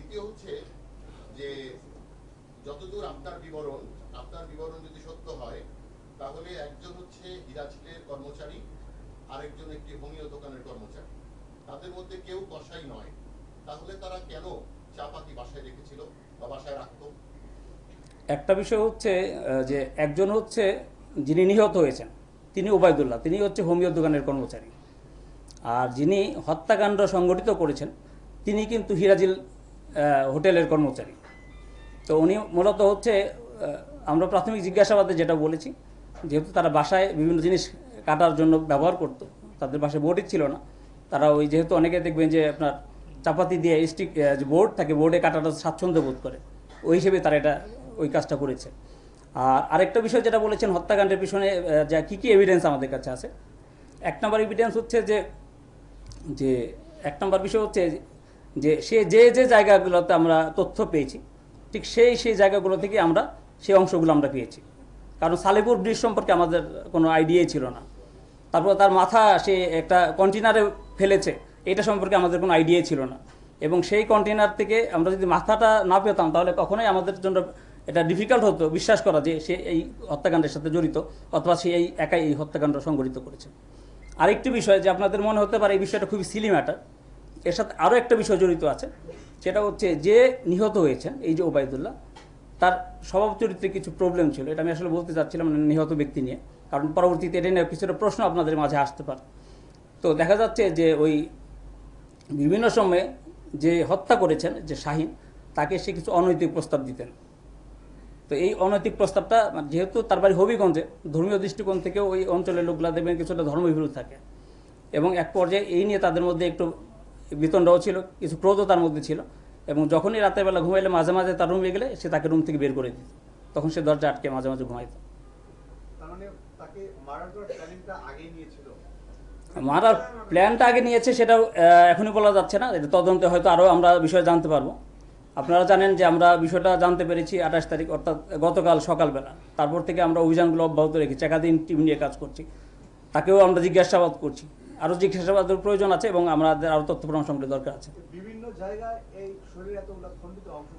দ্বিতীয় হচ্ছে যে যতদূর আপনার বিবরণ যদি সত্য হয়, তাহলে একজন হচ্ছে হিরাচিলের কর্মচারী, আরেকজন একটি হোমিও দোকানের কর্মচারী, তাদের মধ্যে কেউ কসাই নয়। তাহলে তারা কেন চা পাতি বাসায় রেখেছিল বা বাসায় রাখতো? একটা বিষয় হচ্ছে যে একজন হচ্ছে যিনি নিহত হয়েছেন তিনি ওবায়দুল্লাহ, তিনি হচ্ছে হোমিও দোকানের কর্মচারী। আর যিনি হত্যাকাণ্ড সংগঠিত করেছেন তিনি কিন্তু হিরাজিল হোটেলের কর্মচারী। তো উনি মূলত হচ্ছে আমরা প্রাথমিক জিজ্ঞাসাবাদে যেটা বলেছি, যেহেতু তারা বাসায় বিভিন্ন জিনিস কাটার জন্য ব্যবহার করতো, তাদের বাসায় বোর্ডই ছিল না, তারা ওই যেহেতু অনেকে দেখবেন যে আপনার চাপাতি দিয়ে স্টিক যে বোর্ড থাকে, বোর্ডে কাটাটা স্বাচ্ছন্দ্য বোধ করে, ওই হিসেবে তারা এটা ওই কাজটা করেছে। আর আরেকটা বিষয় যেটা বলেছেন হত্যাকাণ্ডের পিছনে যা কী কী এভিডেন্স আমাদের কাছে আছে, এক নম্বর এভিডেন্স হচ্ছে যে যে এক নম্বর বিষয় হচ্ছে যে সে যে যে জায়গাগুলোতে আমরা তথ্য পেয়েছি, ঠিক সেই জায়গাগুলো থেকে আমরা সেই অংশগুলো আমরা পেয়েছি। কারণ সালেপুর ব্রিজ সম্পর্কে আমাদের কোনো আইডিয়াই ছিল না। তারপর তার মাথা সে একটা কন্টেনারে ফেলেছে, এটা সম্পর্কে আমাদের কোনো আইডিয়াই ছিল না। এবং সেই কন্টেনার থেকে আমরা যদি মাথাটা না পেতাম তাহলে কখনোই আমাদের জন্য এটা ডিফিকাল্ট হতো বিশ্বাস করা যে সে এই হত্যাকাণ্ডের সাথে জড়িত, অথবা সে এই একাই এই হত্যাকাণ্ড সংঘটিত করেছে। আরেকটি বিষয় যে আপনাদের মনে হতে পারে এই বিষয়টা খুবই সিলি ম্যাটার, এর সাথে আরও একটা বিষয় জড়িত আছে, সেটা হচ্ছে যে নিহত হয়েছেন এই যে ওবায়দুল্লাহ, তার স্বভাব চরিত্রে কিছু প্রবলেম ছিল। এটা আমি আসলে বলতে চাচ্ছিলাম নিহত ব্যক্তি নিয়ে, কারণ পরবর্তীতে এটা নিয়ে কিছুটা প্রশ্ন আপনাদের মাঝে আসতে পারে। তো দেখা যাচ্ছে যে ওই বিভিন্ন সময়ে যে হত্যা করেছেন যে শাহিন, তাকে সে কিছু অনৈতিক প্রস্তাব দিতেন। তো এই অনৈতিক প্রস্তাবটা যেহেতু তার বাড়ি হবিগঞ্জে, ধর্মীয় দৃষ্টিকোণ থেকেও ওই অঞ্চলের লোকগুলা দেখবেন কিছুটা ধর্মবিরোধী থাকে, এবং এক পর্যায়ে এই নিয়ে তাদের মধ্যে একটু বিতণ্ডাও ছিল, কিছু ক্রোধও তার মধ্যে ছিল। এবং যখনই রাতের বেলা ঘুমাইলে মাঝে মাঝে তার রুমে গেলে সে তাকে রুম থেকে বের করে দিত, তখন সে দরজা আটকে মাঝে মাঝে ঘুমাইত। মারার প্ল্যানটা আগে নিয়েছে সেটাও এখনই বলা যাচ্ছে না, এটা তদন্তে হয়তো আরও আমরা বিষয় জানতে পারবো। আপনারা জানেন যে আমরা বিষয়টা জানতে পেরেছি 28 তারিখ, অর্থাৎ গতকাল সকালবেলা। তারপর থেকে আমরা অভিযানগুলো অব্যাহত রেখেছি, একাধিক টিম নিয়ে কাজ করছি, তাকেও আমরা জিজ্ঞাসাবাদ করছি, আরও জিজ্ঞাসাবাদের প্রয়োজন আছে এবং আমাদের আরও তথ্য প্রমাণ সংগ্রহের দরকার আছে। বিভিন্ন জায়গায় এই শরীরে এতগুলো খণ্ডিত অংশ